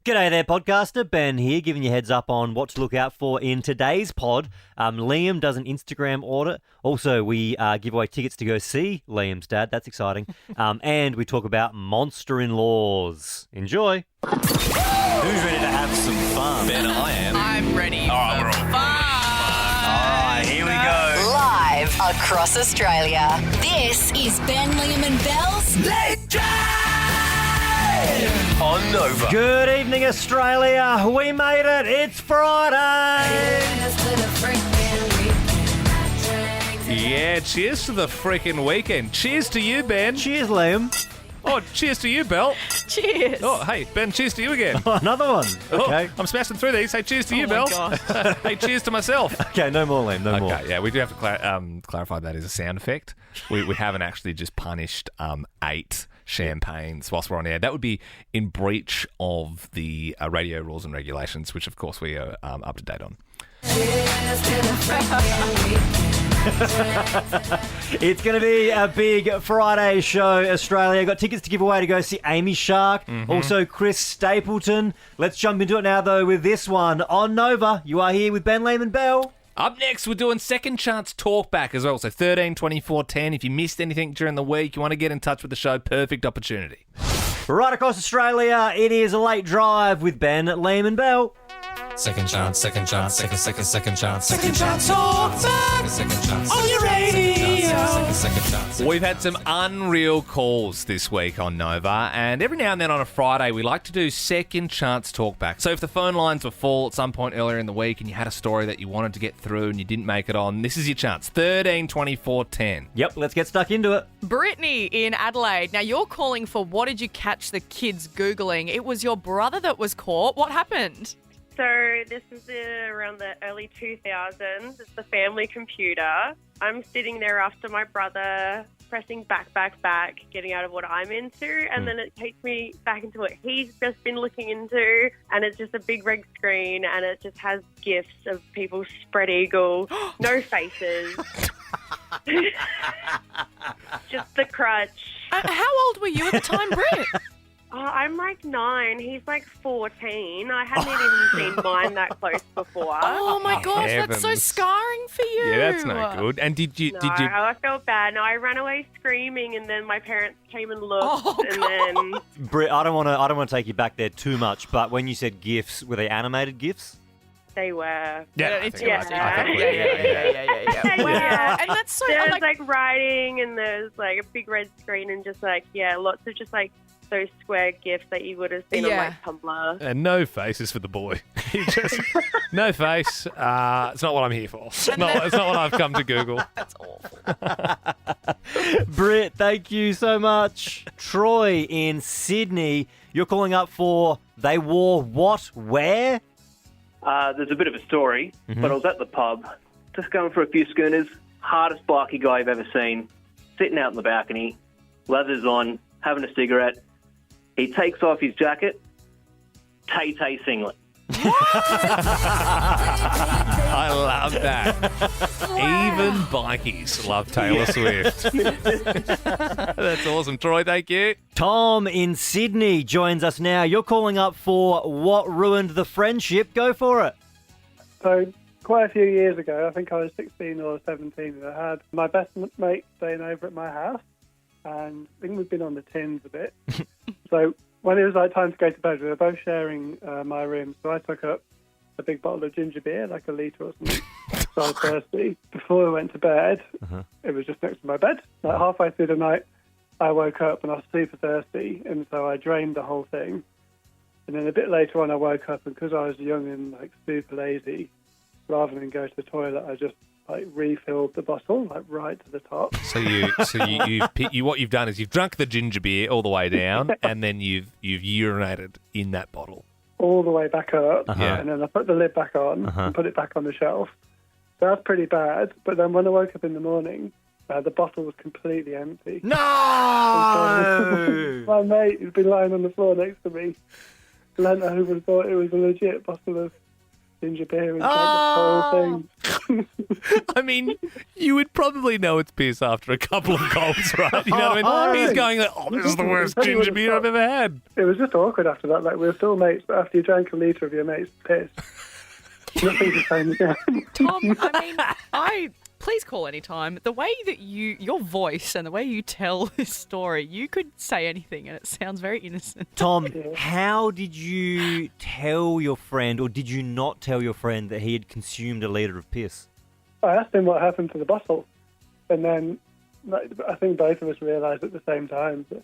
G'day there, podcaster. Ben here, giving you heads up on what to look out for in today's pod. Liam does an Instagram audit. Also, we give away tickets to go see Liam's dad. That's exciting. And we talk about monster-in-laws. Enjoy. Who's ready to have some fun? Ben, I am. I'm ready for fun. All right, here we go. Live across Australia. This is Ben, Liam and Belle's Late Drive on Nova. Good evening, Australia. We made it. It's Friday. Yeah, cheers to the freaking weekend. Cheers to you, Ben. Cheers, Liam. Oh, cheers to you, Belle. Cheers. Oh, hey, Ben, cheers to you again. Another one. Okay. Oh, I'm smashing through these. Hey, cheers to you, Belle. My gosh. Hey, cheers to myself. Okay, no more, Liam. No more. Okay, yeah, we do have to clarify that is a sound effect. We haven't actually just punished 8 champagnes whilst we're on air. That would be in breach of the radio rules and regulations, which, of course, we are up to date on. It's going to be a big Friday show, Australia. Got tickets to give away to go see Amy Shark. Also, Chris Stapleton. Let's jump into it now, though, with this one on Nova. You are here with Ben, Liam and Belle. Up next, we're doing Second Chance Talkback as well. So 13, 24, 10. If you missed anything during the week, you want to get in touch with the show, perfect opportunity. Right across Australia, it is a late drive with Ben, Liam and Belle. Second chance, second chance, second chance, second chance Talkback second chance on your radio. second chance. We've had some unreal calls this week on Nova, and every now and then on a Friday, we like to do Second Chance Talkback. So if the phone lines were full at some point earlier in the week and you had a story that you wanted to get through and you didn't make it on, this is your chance. 13, 24, 10. Yep, let's get stuck into it. Brittany in Adelaide. Now, you're calling for what did you catch the kids Googling? It was your brother that was caught. What happened? So this is around the early 2000s. It's the family computer. I'm sitting there after my brother, pressing back, getting out of what I'm into, and then it takes me back into what he's just been looking into, and it's just a big red screen, and it just has GIFs of people spread eagle, no faces, just the crutch. How old were you at the time, Britt? I'm like 9. He's like 14. I hadn't even seen mine that close before. Oh my gosh, that's so heavens. scarring for you. Yeah, that's no good. And did you? I felt bad. No, I ran away screaming, and then my parents came and looked, Oh, and God. then Britt, I don't want to take you back there too much, but when you said GIFs, were they animated GIFs? they were. Yeah, It's I think it was. yeah. Wow. Yeah. And that's so There's like writing, and there's like a big red screen, and just like lots of just like those square GIFs that you would have seen on like Tumblr. And no faces for the boy. You just no face. It's not what I'm here for. It's not what I've come to Google. That's awful. Britt, thank you so much. Troy in Sydney, you're calling up for they wore what, where? There's a bit of a story, but I was at the pub, just going for a few schooners. Hardest bikie guy you've ever seen, sitting out in the balcony, leathers on, having a cigarette. He takes off his jacket, Tay-Tay singlet. I love that. Even bikies love Taylor Swift. That's awesome, Troy. Thank you. Tom in Sydney joins us now. You're calling up for what ruined the friendship. Go for it. So quite a few years ago, I think I was 16 or 17, and I had my best mate staying over at my house, and I think we've been on the tins a bit. So when it was like time to go to bed, we were both sharing my room, so I took up a big bottle of ginger beer, like a litre or something. So I was thirsty. Before I went to bed, it was just next to my bed. Like halfway through the night, I woke up and I was super thirsty, and so I drained the whole thing. And then a bit later on, I woke up, and because I was young and like super lazy, rather than go to the toilet, I just like refilled the bottle like right to the top. So what you've done is you've drunk the ginger beer all the way down, and then you've urinated in that bottle. All the way back up, Yeah. and then I put the lid back on and put it back on the shelf. So that's pretty bad. But then when I woke up in the morning, the bottle was completely empty. No! My mate, who'd been lying on the floor next to me, leant over and thought it was a legit bottle of ginger beer and drank the whole thing. I mean, you would probably know it's piss after a couple of gulps, right? You know what I mean? He's going like, oh, this is the worst ginger beer I've ever had. It was just awkward after that. Like, we were still mates, but after you drank a litre of your mate's piss, nothing's the same again. Tom, I mean, please call anytime. The way that your voice and the way you tell this story, you could say anything and it sounds very innocent. Tom, how did you tell your friend, or did you not tell your friend that he had consumed a litre of piss? I asked him what happened to the bottle, and then I think both of us realised at the same time that,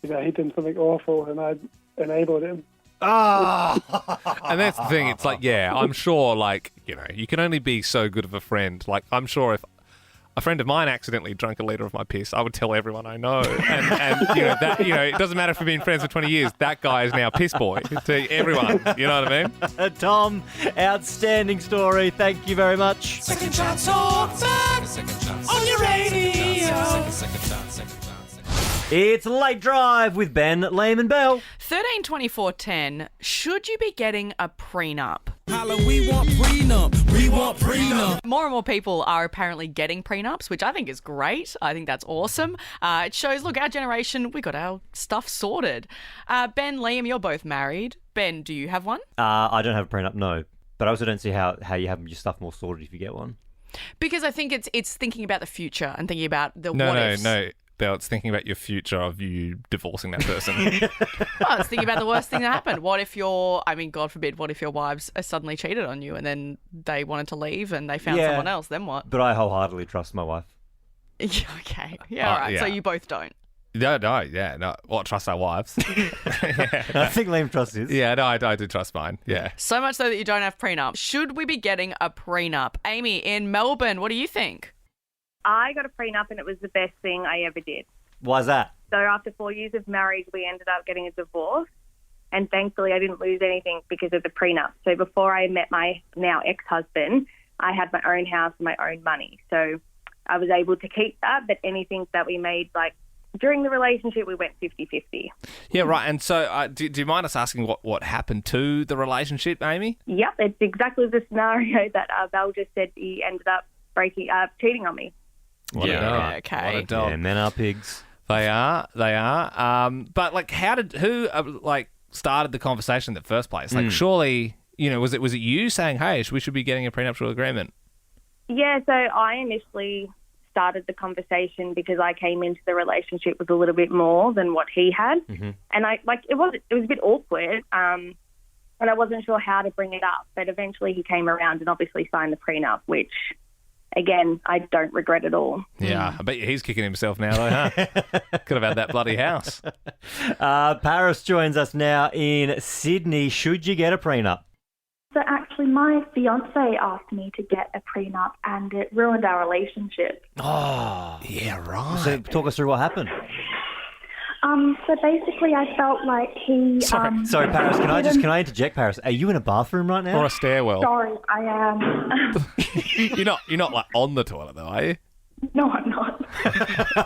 he'd done something awful and I'd enabled him. And that's the thing. It's like, I'm sure, you can only be so good of a friend. Like, I'm sure if a friend of mine accidentally drank a litre of my piss, I would tell everyone I know. And it doesn't matter if we've been friends for 20 years. That guy is now piss boy to everyone. You know what I mean? Tom, outstanding story. Thank you very much. Second chance talk back on your radio. It's Late Drive with Ben, Liam and Bell. 13 24 10. Should you be getting a prenup? We want prenup. We want prenup. More and more people are apparently getting prenups, which I think is great. I think that's awesome. It shows, look, our generation, we got our stuff sorted. Ben, Liam, you're both married. Ben, do you have one? I don't have a prenup, no. But I also don't see how you have your stuff more sorted if you get one. Because I think it's thinking about the future and thinking about the what ifs. No. Bell, it's thinking about your future of you divorcing that person. It's thinking about the worst thing that happened. What if God forbid, what if your wives suddenly cheated on you and then they wanted to leave and they found someone else? Then what? But I wholeheartedly trust my wife. Okay. Yeah, all right. Yeah. So you both don't. No. Well, trust our wives. I think Liam trusts his. Yeah, no, I do trust mine. Yeah. So much so that you don't have prenup. Should we be getting a prenup? Amy, in Melbourne, what do you think? I got a prenup and it was the best thing I ever did. Why's that? So after 4 years of marriage, we ended up getting a divorce. And thankfully, I didn't lose anything because of the prenup. So before I met my now ex-husband, I had my own house and my own money. So I was able to keep that. But anything that we made, during the relationship, we went 50-50. Yeah, right. And so do you mind us asking what happened to the relationship, Amy? Yep, it's exactly the scenario that Belle just said. He ended up cheating on me. What a dog. Okay. What a dog. Yeah, men are pigs. They are. But who started the conversation in the first place? Surely, was it you saying, hey, we should be getting a prenuptial agreement? Yeah, so I initially started the conversation because I came into the relationship with a little bit more than what he had. Mm-hmm. And it was a bit awkward. And I wasn't sure how to bring it up, but eventually he came around and obviously signed the prenup, which, again, I don't regret at all. Yeah, I bet he's kicking himself now, though, huh? Could have had that bloody house. Paris joins us now in Sydney. Should you get a prenup? So actually, my fiance asked me to get a prenup, and it ruined our relationship. Oh, yeah, right. So talk us through what happened. So basically, I felt like he. Sorry, Paris. Can I interject, Paris? Are you in a bathroom right now? Or a stairwell? Sorry, I am. You're not on the toilet though, are you? No, I'm not.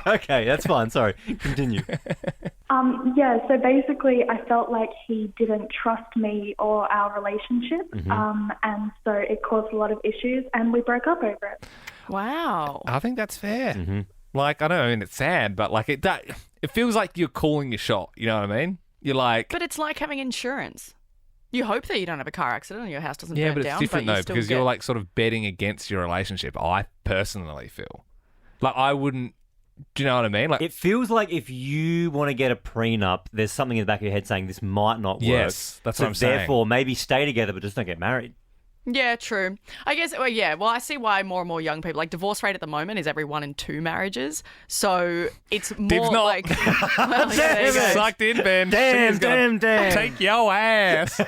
Okay, that's fine. Sorry, continue. Yeah. So basically, I felt like he didn't trust me or our relationship, and so it caused a lot of issues, and we broke up over it. Wow. I think that's fair. Mm-hmm. I mean, it's sad, but it feels like you're calling your shot. You know what I mean? You're like, but it's like having insurance. You hope that you don't have a car accident and your house doesn't burn down. Yeah, but it's different though because you're like sort of betting against your relationship. I personally feel like I wouldn't. Do you know what I mean? Like, it feels like if you want to get a prenup, there's something in the back of your head saying this might not work. Yes, that's what I'm saying. Therefore, maybe stay together, but just don't get married. Yeah, true. I guess, well, I see why more and more young people, divorce rate at the moment is every 1 in 2 marriages. So it's more like... Well, sucked in, Ben. Damn. Take your ass.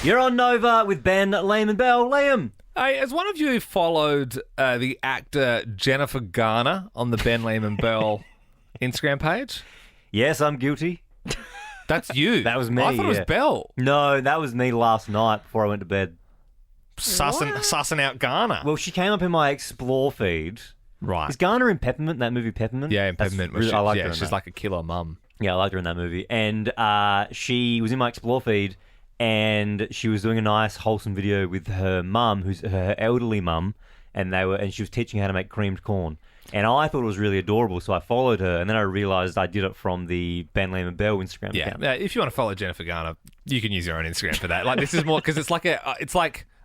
You're on Nova with Ben, Liam and Bell. Liam. Hey, as one of you who followed the actor Jennifer Garner on the Ben, Liam and Bell Instagram page? Yes, I'm guilty. That's you. That was me. I thought it was Bell. No, that was me last night before I went to bed. Sussing out Garner. Well, she came up in my Explore feed. Right. Is Garner in Peppermint, that movie Peppermint? Yeah, in Peppermint. I like her in she's that. like a killer mum. Yeah, I liked her in that movie. And she was in my Explore feed, and she was doing a nice, wholesome video with her mum, who's her elderly mum, and she was teaching how to make creamed corn. And I thought it was really adorable, so I followed her, and then I realised I did it from the Ben Lehman Bell Instagram account. Yeah, if you want to follow Jennifer Garner, you can use your own Instagram for that. Like, this is more because it's like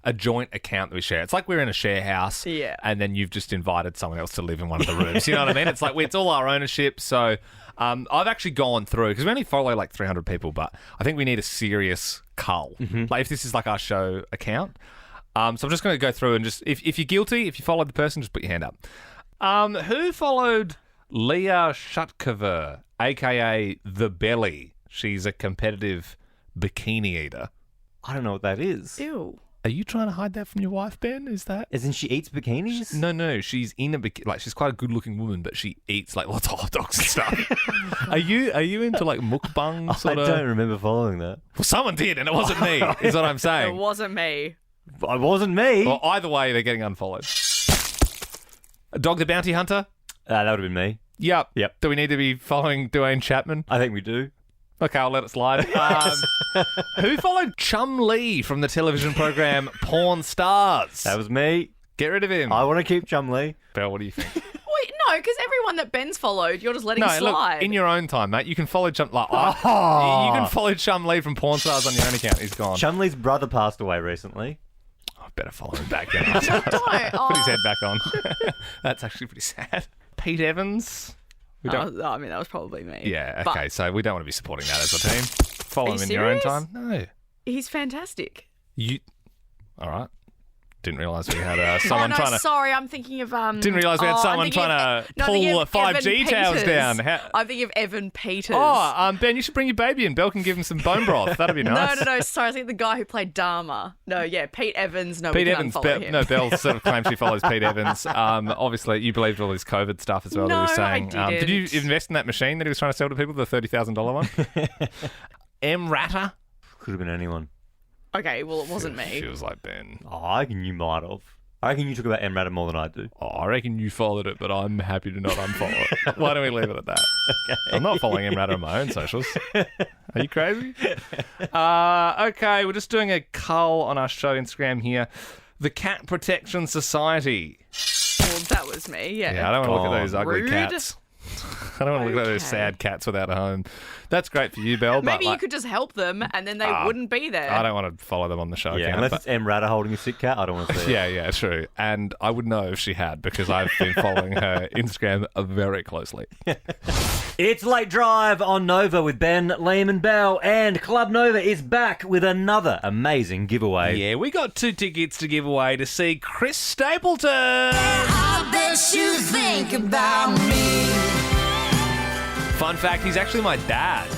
a joint account that we share. It's like we're in a share house, and then you've just invited someone else to live in one of the rooms. You know what I mean? It's like it's all our ownership. So I've actually gone through, because we only follow like 300 people, but I think we need a serious cull. Like, if this is like our show account. So I'm just going to go through and just, if you're guilty, if you followed the person, just put your hand up. Who followed Leah Shutkova, a.k.a. The Belly? She's a competitive bikini eater. I don't know what that is. Ew. Are you trying to hide that from your wife, Ben? Is that? As in she eats bikinis? No. She's in a bikini. Like, she's quite a good-looking woman, but she eats like lots of hot dogs and stuff. Are you into like mukbang sort of? I don't remember following that. Well, someone did, and it wasn't me. Is what I'm saying. It wasn't me. It wasn't me. Well, either way, they're getting unfollowed. Dog the Bounty Hunter. That would have been me. Yep. Do we need to be following Dwayne Chapman? I think we do. Okay, I'll let it slide. Who followed Chum Lee from the television program Pawn Stars? That was me. Get rid of him. I want to keep Chum Lee. Belle, what do you think? Wait, no, because everyone that Ben's followed, you're just letting slide. Look, in your own time, mate. You can follow Chum. You can follow Chum Lee from Pawn Stars on your own account. He's gone. Chum Lee's brother passed away recently. I better follow him back then. Put his head back on. That's actually pretty sad. Pete Evans. I mean, that was probably me. Yeah, okay, so we don't want to be supporting that as a team. Follow him in your own time. No. He's fantastic. All right. Didn't realise we had someone trying to... sorry, I'm thinking of... Didn't realise we had someone trying to pull 5G towers down. I'm thinking of Evan Peters. Oh, Ben, you should bring your baby in. Belle can give him some bone broth. That'd be nice. No. Sorry, I think the guy who played Dharma. No, yeah, Pete Evans. No, Pete we Evans. can unfollow him. No, Belle sort of claims she follows Pete Evans. Obviously, you believed all his COVID stuff as well that he was saying. I didn't. Did you invest in that machine that he was trying to sell to people, the $30,000 one? M. Ratter? Could have been anyone. Okay, well, it wasn't me. Feels like Ben. Oh, I reckon you might have. I reckon you talk about M. Ratter more than I do. Oh, I reckon you followed it, but I'm happy to not unfollow it. Why don't we leave it at that? Okay. I'm not following M. Ratter on my own socials. Are you crazy? Okay, we're just doing a cull on our show Instagram here. The Cat Protection Society. Well, that was me, yeah. Yeah, I don't want to look at those ugly Rude. cats. I don't want to look at those sad cats without a home. That's great for you, Belle. Maybe but you could just help them and then they wouldn't be there. I don't want to follow them on the show. Yeah, account, unless it's M. Ratter holding a sick cat, I don't want to see it. Yeah, true. And I would know if she had because I've been following her Instagram very closely. It's Late Drive on Nova with Ben, Liam and Belle, and Club Nova is back with another amazing giveaway. Yeah, we got 2 tickets to give away to see Chris Stapleton. I bet you think about me. Fun fact, he's actually my dad.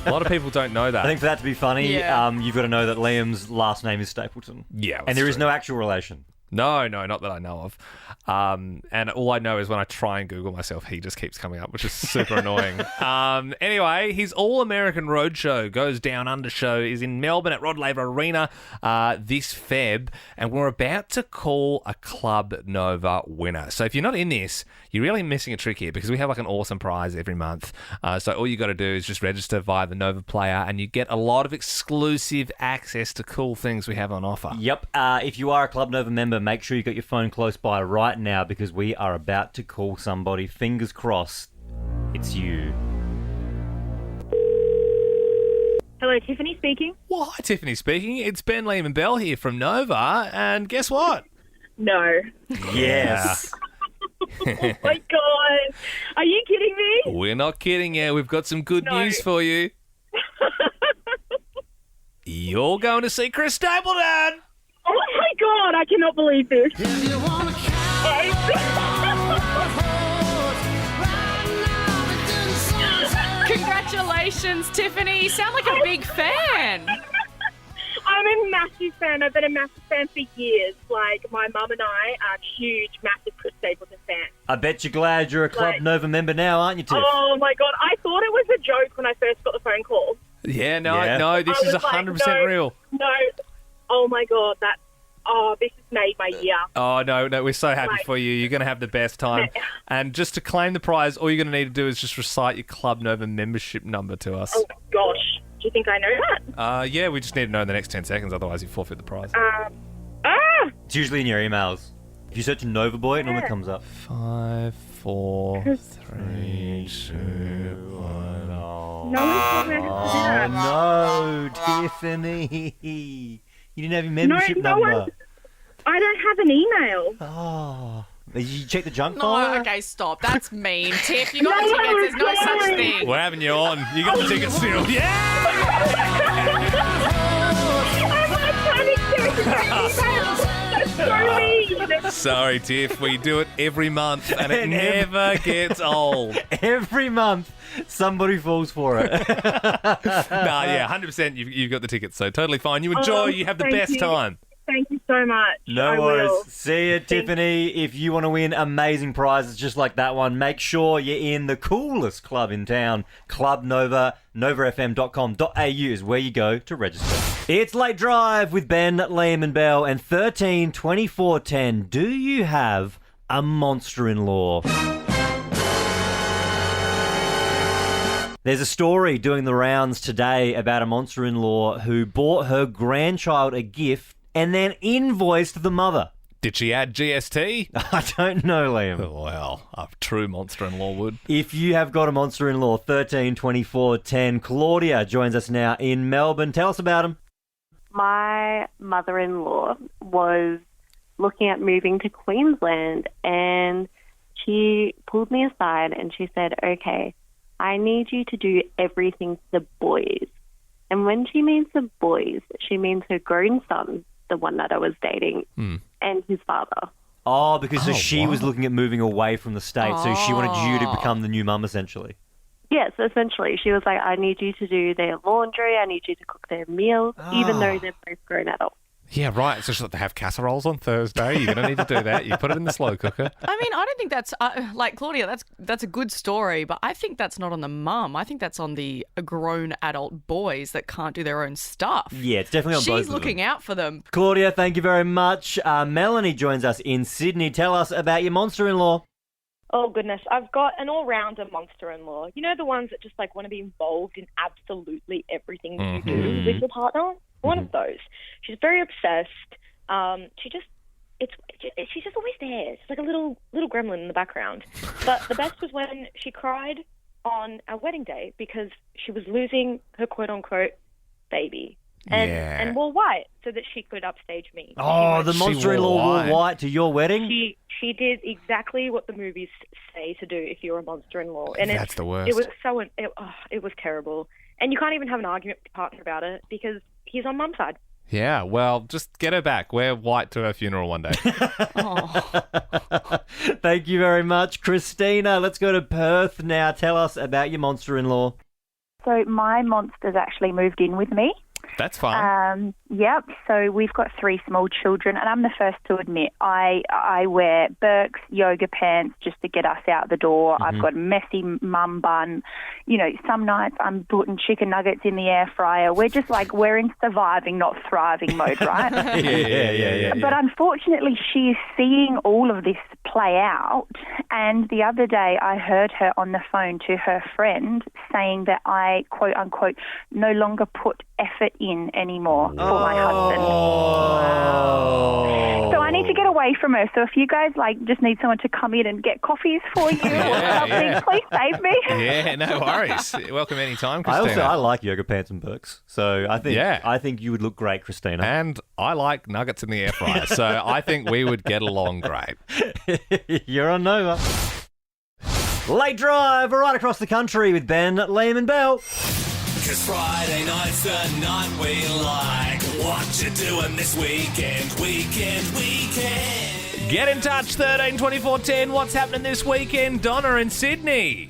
A lot of people don't know that. I think for that to be funny, you've got to know that Liam's last name is Stapleton. Yeah, and there is no actual relation. No, not that I know of. And all I know is when I try and Google myself, he just keeps coming up, which is super annoying. Anyway, his All-American Roadshow Goes Down Under show is in Melbourne at Rod Laver Arena this Feb, and we're about to call a Club Nova winner. So if you're not in this, you're really missing a trick here because we have like an awesome prize every month. So all you got to do is just register via the Nova Player, and you get a lot of exclusive access to cool things we have on offer. Yep. If you are a Club Nova member, make sure you got your phone close by right now because we are about to call somebody. Fingers crossed, it's you. Hello, Tiffany speaking. Well, hi, Tiffany speaking. It's Ben, Liam and Belle here from Nova, and guess what? No. Yes. Oh my God. Are you kidding me? We're not kidding you. We've got some good news for you. You're going to see Chris Stapleton. Oh my God, I cannot believe this. Congratulations, Tiffany. You sound like a big fan. I'm a massive fan. I've been a massive fan for years. Like, my mum and I are huge, massive Chris Stapleton fans. I bet you're glad you're a Club Nova member now, aren't you, Tiff? Oh my God, I thought it was a joke when I first got the phone call. Yeah, no, this is 100% real. No, oh my God, this has made my year. Oh, no, we're so happy for you. You're going to have the best time. And just to claim the prize, all you're going to need to do is just recite your Club Nova membership number to us. Oh, gosh. Do you think I know that? Yeah, we just need to know in the next 10 seconds, otherwise you forfeit the prize. It's usually in your emails. If you search Nova Boy, it normally comes up. 5, 4, 3, 2, 1. Oh, no, Tiffany. You didn't have your membership number. I don't have an email. Oh. Did you check the junk No, folder? okay, stop. That's mean. Tiff, you got the tickets. There's no such thing. We're having you on. You got the tickets still. Yeah! Sorry, Tiff. We do it every month, and it never gets old. Every month, somebody falls for it. Nah, yeah, 100%. You've got the tickets, so totally fine. You enjoy. You have the best time. Thank you so much. No worries. See you, Tiffany. If you want to win amazing prizes just like that one, make sure you're in the coolest club in town, Club Nova. NovaFM.com.au is where you go to register. It's Late Drive with Ben, Liam and Belle, and 13 24 10. Do you have a monster-in-law? There's a story doing the rounds today about a monster-in-law who bought her grandchild a gift and then invoiced the mother. Did she add GST? I don't know, Liam. Well, a true monster-in-law would. If you have got a monster-in-law, 13 24 10. Claudia joins us now in Melbourne. Tell us about him. My mother-in-law was looking at moving to Queensland, and she pulled me aside and she said, okay, I need you to do everything for the boys. And when she means the boys, she means her grown son, the one that I was dating, and his father. Oh, because she was looking at moving away from the States, so she wanted you to become the new mum, essentially. Yes, essentially. She was like, I need you to do their laundry, I need you to cook their meals, even though they're both grown adults. Yeah, right. It's just like they have casseroles on Thursday. You're going to need to do that. You put it in the slow cooker. I mean, I don't think that's like Claudia. That's a good story, but I think that's not on the mum. I think that's on the grown adult boys that can't do their own stuff. Yeah, it's definitely on both of them. She's looking out for them. Claudia, thank you very much. Melanie joins us in Sydney. Tell us about your monster-in-law. Oh, goodness. I've got an all-rounder monster-in-law. You know, the ones that just, want to be involved in absolutely everything that you do with your partner? One of those. She's very obsessed. She's just always there. She's like a little gremlin in the background. But the best was when she cried on our wedding day because she was losing her quote-unquote baby. And wore white so that she could upstage me. Oh, the monster-in-law wore white to your wedding? She did exactly what the movies say to do if you're a monster-in-law. And that's the worst. It was it was terrible. And you can't even have an argument with your partner about it because he's on mum's side. Yeah, well, just get her back. Wear white to her funeral one day. Thank you very much, Christina. Let's go to Perth now. Tell us about your monster-in-law. So my monster's actually moved in with me. That's fine. Yep. So we've got 3 small children, and I'm the first to admit I wear Birks, yoga pants just to get us out the door. I've got a messy mum bun. You know, some nights I'm putting chicken nuggets in the air fryer. We're just we're in surviving, not thriving mode, right? Yeah. But unfortunately, she is seeing all of this play out. And the other day, I heard her on the phone to her friend saying that I, quote unquote, no longer put effort in anymore for my husband. So I need to get away from her. So if you guys just need someone to come in and get coffees for you or something, please save me. Yeah, no worries. Welcome anytime, Christina. I like yoga pants and Birks, so I think you would look great, Christina. And I like nuggets in the air fryer, so I think we would get along great. You're on Nova. Late Drive right across the country with Ben, Liam and Belle. 'Cause Friday night's the night we like. What you doing this weekend? Get in touch, 13 24 10. What's happening this weekend? Donna in Sydney.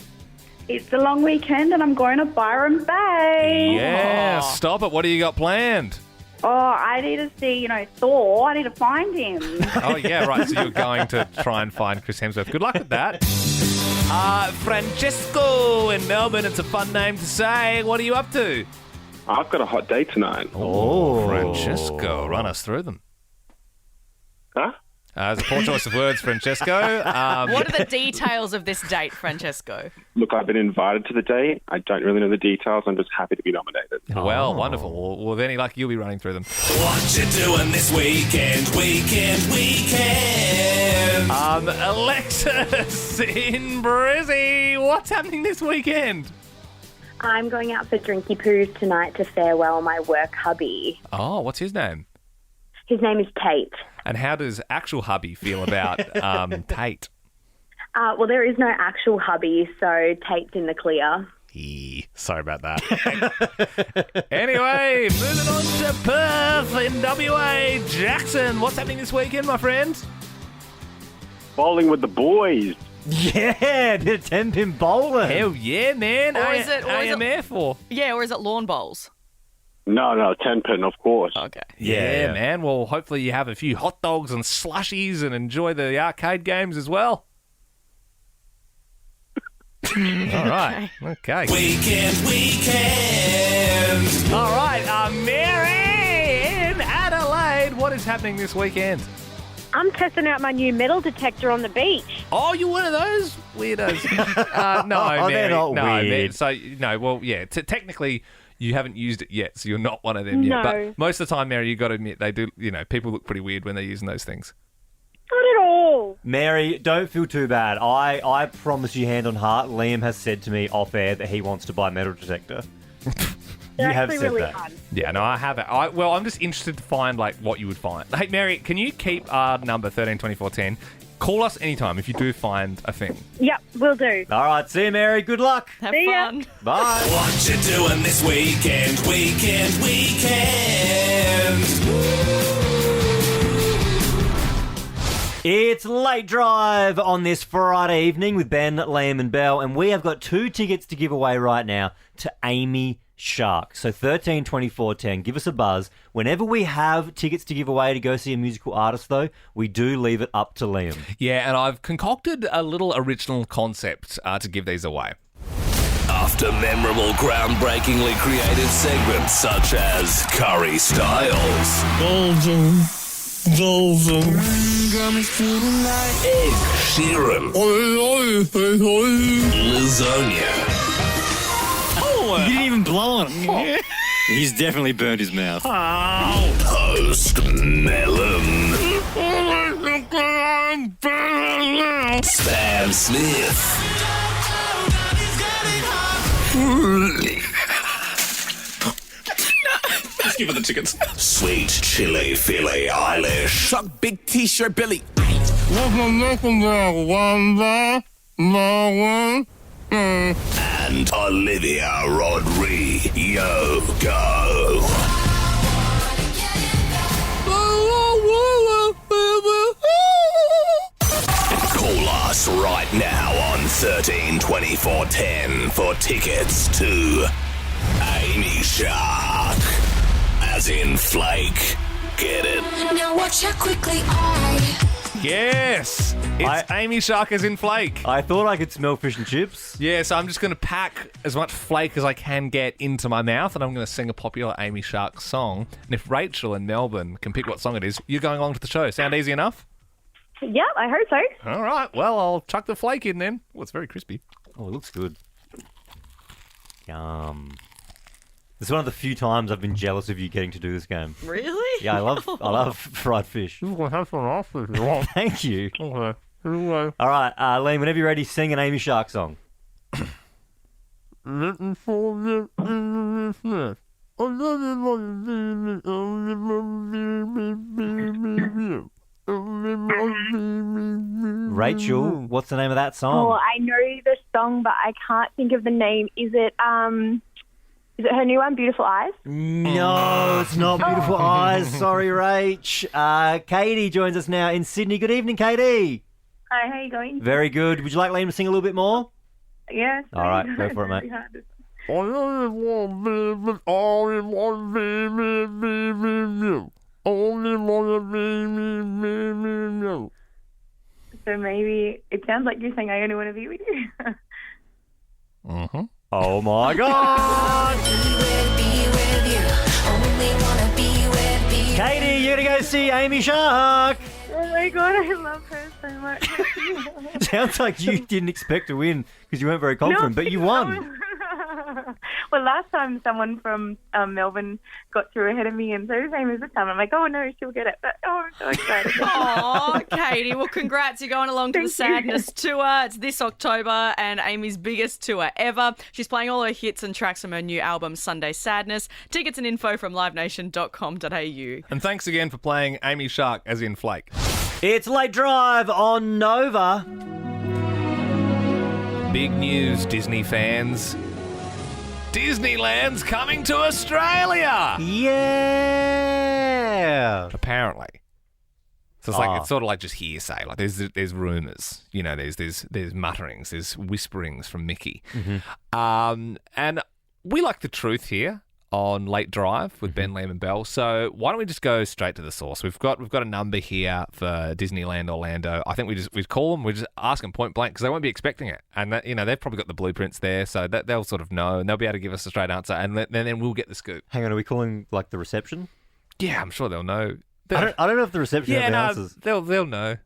It's a long weekend and I'm going to Byron Bay. Yeah, stop it. What do you got planned? Oh, I need to see, Thor. I need to find him. Oh, yeah, right. So you're going to try and find Chris Hemsworth. Good luck with that. Francesco in Melbourne. It's a fun name to say. What are you up to? I've got a hot date tonight. Oh, Francesco. Run us through them. Huh? It's a poor choice of words, Francesco. What are the details of this date, Francesco? Look, I've been invited to the date. I don't really know the details. I'm just happy to be nominated. Well, wonderful. Well, then, like, you'll be running through them. What you doing this weekend? Alexis in Brizzy, what's happening this weekend? I'm going out for drinky poos tonight to farewell my work hubby. Oh, what's his name? His name is Tate. And how does actual hubby feel about Tate? Well, there is no actual hubby, so Tate's in the clear. Sorry about that. Anyway, moving on to Perth in WA. Jackson, what's happening this weekend, my friend? Bowling with the boys. Yeah, a bit of 10-pin bowling. Hell yeah, man. Or is it AMF for? Yeah, or is it lawn bowls? No, 10-pin, of course. Okay. Yeah, man. Well, hopefully you have a few hot dogs and slushies and enjoy the arcade games as well. All right. Okay. Weekend. All right. Mary in Adelaide. What is happening this weekend? I'm testing out my new metal detector on the beach. Oh, you're one of those weirdos. No, Mary. They're not Mary. weird. So, well, yeah. Technically, you haven't used it yet, so you're not one of them yet. No. But most of the time, Mary, you've got to admit, they do. People look pretty weird when they're using those things. Not at all. Mary, don't feel too bad. I promise you, hand on heart, Liam has said to me off air that he wants to buy a metal detector. They're You have actually said really that. fun. Yeah, no, I have it. I'm just interested to find what you would find. Hey, Mary, can you keep our number 132410? Call us anytime if you do find a thing. Yep, will do. All right, see you, Mary. Good luck. Have See ya. fun. Bye. What you doing this weekend? It's Late Drive on this Friday evening with Ben, Liam and Belle, and we have got 2 tickets to give away right now to Amy Shark. So 13 24 10, give us a buzz. Whenever we have tickets to give away to go see a musical artist, though, we do leave it up to Liam. Yeah, and I've concocted a little original concept to give these away. After memorable, groundbreakingly created segments such as Curry Styles, Ed Sheeran, Lasagna. You didn't even blow on him. He's definitely burned his mouth. Post Melon, Spam Smith. Let's give her the tickets. Sweet Chili Philly Eilish. Chuck Big T-shirt Billy. And Olivia Rodrigo. Call us right now on 13 24 10 for tickets to Amy Shark. As in Flake. Get it? Now watch how quickly I... Yes! It's Amy Shark as in Flake. I thought I could smell fish and chips. Yeah, so I'm just going to pack as much flake as I can get into my mouth, and I'm going to sing a popular Amy Shark song. And if Rachel in Melbourne can pick what song it is, you're going along to the show. Sound easy enough? Yep, I hope so. All right, well, I'll chuck the flake in then. Oh, it's very crispy. Oh, it looks good. Yum. It's one of the few times I've been jealous of you getting to do this game. Really? Yeah, I love fried fish. You can have some off if you want. Thank you. Okay. All right, Liam, whenever you're ready, sing an Amy Shark song. Rachel, what's the name of that song? Oh, I know the song, but I can't think of the name. Is it her new one, Beautiful Eyes? No, it's not Beautiful Eyes. Sorry, Rach. Katie joins us now in Sydney. Good evening, Katie. Hi, how you going? Very good. Would you like Liam to sing a little bit more? Yeah. All right, go for it, mate. So maybe it sounds like you're saying I only want to be with you. Mm-hmm. Oh my God! Katie, you're gonna go see Amy Shark. my God, I love her so much. Sounds like you didn't expect to win because you weren't very confident, but you won. Well, last time someone from Melbourne got through ahead of me, and so same as this time. I'm like, oh no, she'll get it. But I'm so excited. Oh, Katie. Well, congrats. You're going along to the Thank you. Sadness tour. It's this October and Amy's biggest tour ever. She's playing all her hits and tracks from her new album, Sunday Sadness. Tickets and info from livenation.com.au. And thanks again for playing Amy Shark, as in Flake. It's Late Drive on Nova. Big news, Disney fans. Disneyland's coming to Australia! Yeah! Apparently. So it's like it's sort of like just hearsay. Like there's rumours, you know. There's mutterings, there's whisperings from Mickey, and we like the truth here on Late Drive with Ben, Liam, and Bell. So why don't we just go straight to the source? We've got a number here for Disneyland Orlando. I think we call them. We just ask them point blank because they won't be expecting it, and that, they've probably got the blueprints there, so that they'll sort of know and they'll be able to give us a straight answer, and then we'll get the scoop. Hang on, are we calling like the reception? Yeah, I'm sure they'll know. I don't know if the reception have the answers. They'll know.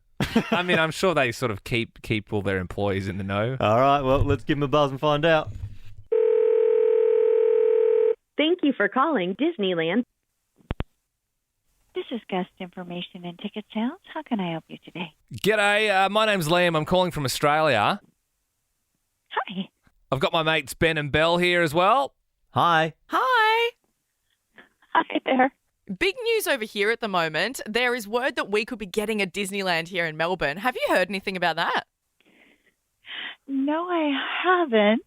I mean, I'm sure they sort of keep all their employees in the know. All right, well, let's give them a buzz and find out. Thank you for calling Disneyland. This is guest information and ticket sales. How can I help you today? G'day, my name's Liam. I'm calling from Australia. Hi. I've got my mates Ben and Bell here as well. Hi. Hi. Hi there. Big news over here at the moment. There is word that we could be getting a Disneyland here in Melbourne. Have you heard anything about that? No, I haven't.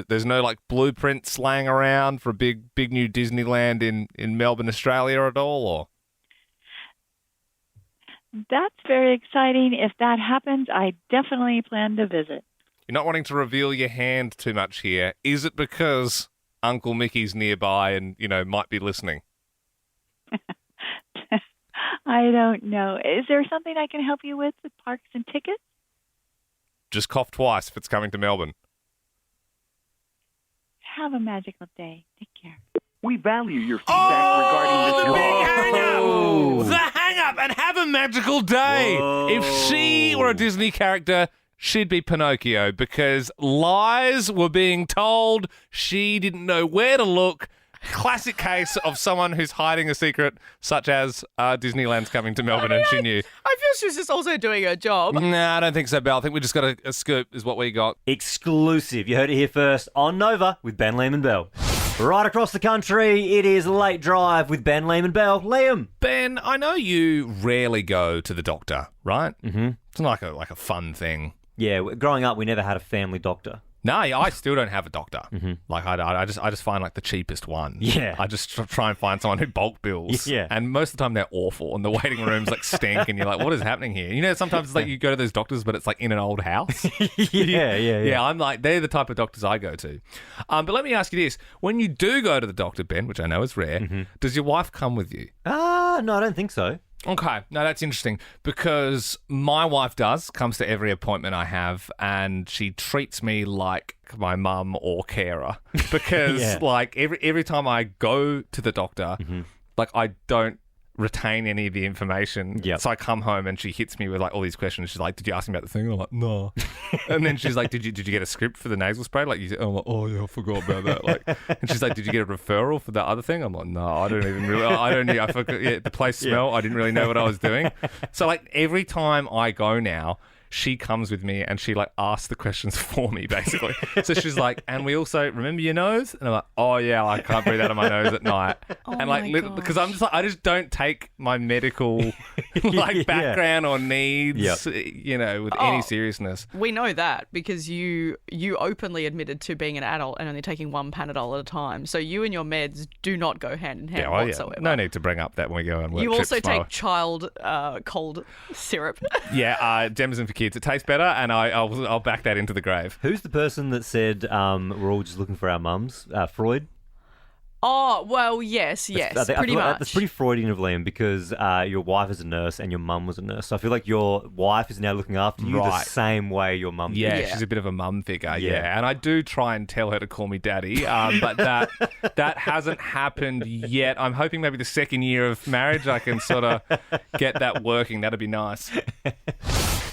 There's no like blueprint slang around for a big new Disneyland in Melbourne, Australia at all, or? That's very exciting. If that happens, I definitely plan to visit. You're not wanting to reveal your hand too much here. Is it because Uncle Mickey's nearby and, might be listening? I don't know. Is there something I can help you with parks and tickets? Just cough twice if it's coming to Melbourne. Have a magical day. Take care. We value your feedback regarding this. The big hang-up! The hang-up, and have a magical day. Whoa. If she were a Disney character, she'd be Pinocchio because lies were being told. She didn't know where to look. Classic case of someone who's hiding a secret, such as Disneyland's coming to Melbourne, and she knew. I feel she was just also doing her job. Nah, I don't think so, Belle. I think we just got a scoop is what we got. Exclusive. You heard it here first on Nova with Ben, Liam, and Bell. Right across the country, it is Late Drive with Ben, Liam, and Bell. Liam. Ben, I know you rarely go to the doctor, right? Mm-hmm. It's like a fun thing. Yeah, growing up, we never had a family doctor. No, I still don't have a doctor. Mm-hmm. Like I just find like the cheapest one. Yeah. I just try and find someone who bulk bills. Yeah. And most of the time they're awful, and the waiting rooms like stink, and you're like, what is happening here? Sometimes it's like you go to those doctors, but it's like in an old house. Yeah. Yeah, I'm like, they're the type of doctors I go to. But let me ask you this: when you do go to the doctor, Ben, which I know is rare, does your wife come with you? No, I don't think so. Okay, no, that's interesting because my wife comes to every appointment I have, and she treats me like my mum or carer because like every time I go to the doctor, like I don't retain any of the information. Yep. So I come home and she hits me with like all these questions. She's like, "Did you ask me about the thing?" And I'm like, "No." And then she's like, "Did you get a script for the nasal spray?" Like, I'm like, "Oh yeah, I forgot about that." Like, and she's like, "Did you get a referral for that other thing?" I'm like, "No, I don't even really. I forgot. Yeah, the place smell. I didn't really know what I was doing." So like every time I go now, she comes with me and she like asks the questions for me basically. So she's like, "And we also remember your nose?" And I'm like, "Oh yeah, I can't breathe out of my nose at night." And like because I'm just like, I just don't take my medical like background or needs, with any seriousness. We know that because you openly admitted to being an adult and only taking one Panadol at a time. So you and your meds do not go hand in hand whatsoever. No need to bring up that when we go on work You trips also tomorrow. take child cold syrup. Yeah, Demazin for kids. It tastes better, and I'll back that into the grave. Who's the person that said we're all just looking for our mums? Freud? Oh, well, yes, I feel pretty like much. that's pretty Freudian of Liam because your wife is a nurse and your mum was a nurse. So I feel like your wife is now looking after you the Right. same way your mum Yeah, did. she's a bit of a mum figure. Yeah. Yeah, and I do try and tell her to call me daddy, but that hasn't happened yet. I'm hoping maybe the second year of marriage I can sort of get that working. That'd be nice.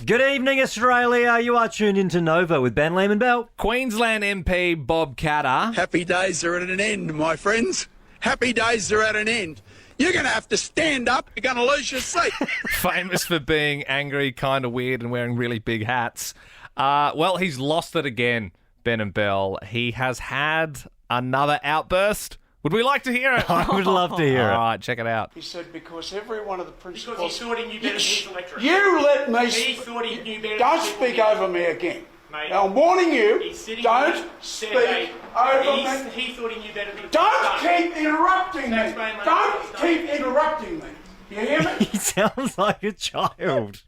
Good evening, Australia. You are tuned into Nova with Ben Lehman Bell. Queensland MP Bob Katter. Happy days are at an end, my friends. Happy days are at an end. You're going to have to stand up. You're going to lose your seat. Famous for being angry, kind of weird, and wearing really big hats. Well, he's lost it again, Ben and Bell. He has had another outburst. Would we like to hear it? I would love to hear it. All right, check it out. He said because every one of the principals... Because he thought he knew better than his electorate. You let me... He thought he knew better Don't than speak people over me again. Mate, Now, I'm warning you, he's sitting don't here, speak said, over me. He thought he knew better than Don't keep interrupting me. That's mainly Don't what he's keep interrupting me. You hear me? He sounds like a child.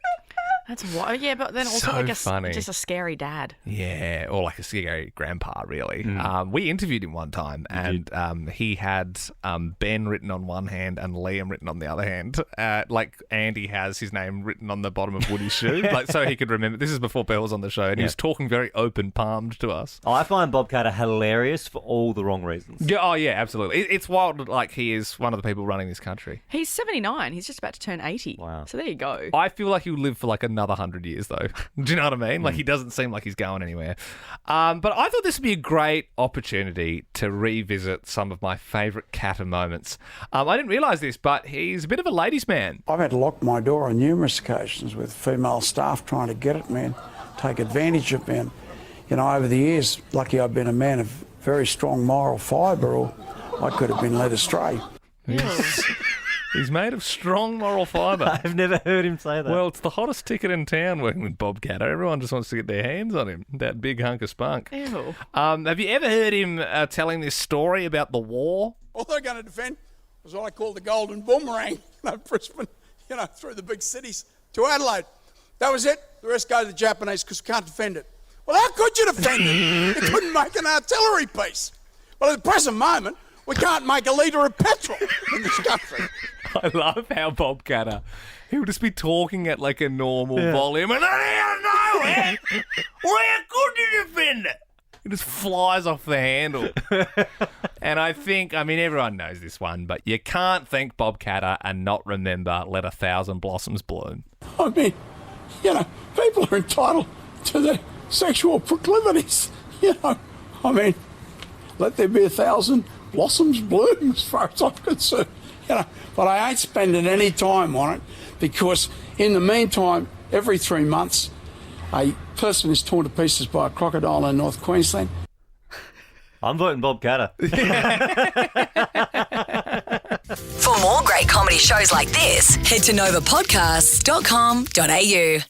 That's what. Yeah, but then also So like funny. just a scary dad. Yeah, or like a scary grandpa, really. Hmm. We interviewed him one time, and he had Ben written on one hand and Liam written on the other hand. Like Andy has his name written on the bottom of Woody's shoe, like so he could remember. This is before Bell was on the show, and he was talking very open-palmed to us. Oh, I find Bob Carter hilarious for all the wrong reasons. Yeah, oh yeah, absolutely. It's wild. Like he is one of the people running this country. He's 79. He's just about to turn 80. Wow. So there you go. I feel like he'll live for like another 100 years, though. Do you know what I mean? Like, he doesn't seem like he's going anywhere. But I thought this would be a great opportunity to revisit some of my favourite Katter moments. I didn't realise this, but he's a bit of a ladies' man. I've had to lock my door on numerous occasions with female staff trying to get at me and take advantage of me. And, you know, over the years, lucky I've been a man of very strong moral fibre, or I could have been led astray. He's made of strong moral fibre. I've never heard him say that. Well, it's the hottest ticket in town working with Bob Katter. Everyone just wants to get their hands on him, that big hunk of spunk. Ew. Have you ever heard him telling this story about the war? All they're going to defend was what I call the golden boomerang, Brisbane, through the big cities to Adelaide. That was it. The rest go to the Japanese because we can't defend it. Well, how could you defend it? You couldn't make an artillery piece. Well, at the present moment, we can't make a litre of petrol in this country. I love how Bob Katter, he'll just be talking at like a normal volume, and I don't know where could you defend it? It just flies off the handle. And I think, everyone knows this one, but you can't thank Bob Katter and not remember Let 1,000 Blossoms Bloom. I mean, people are entitled to their sexual proclivities. Let there be 1,000 blossoms bloom as far as I'm concerned. But I ain't spending any time on it because in the meantime, every 3 months, a person is torn to pieces by a crocodile in North Queensland. I'm voting Bob Katter. For more great comedy shows like this, head to novapodcasts.com.au.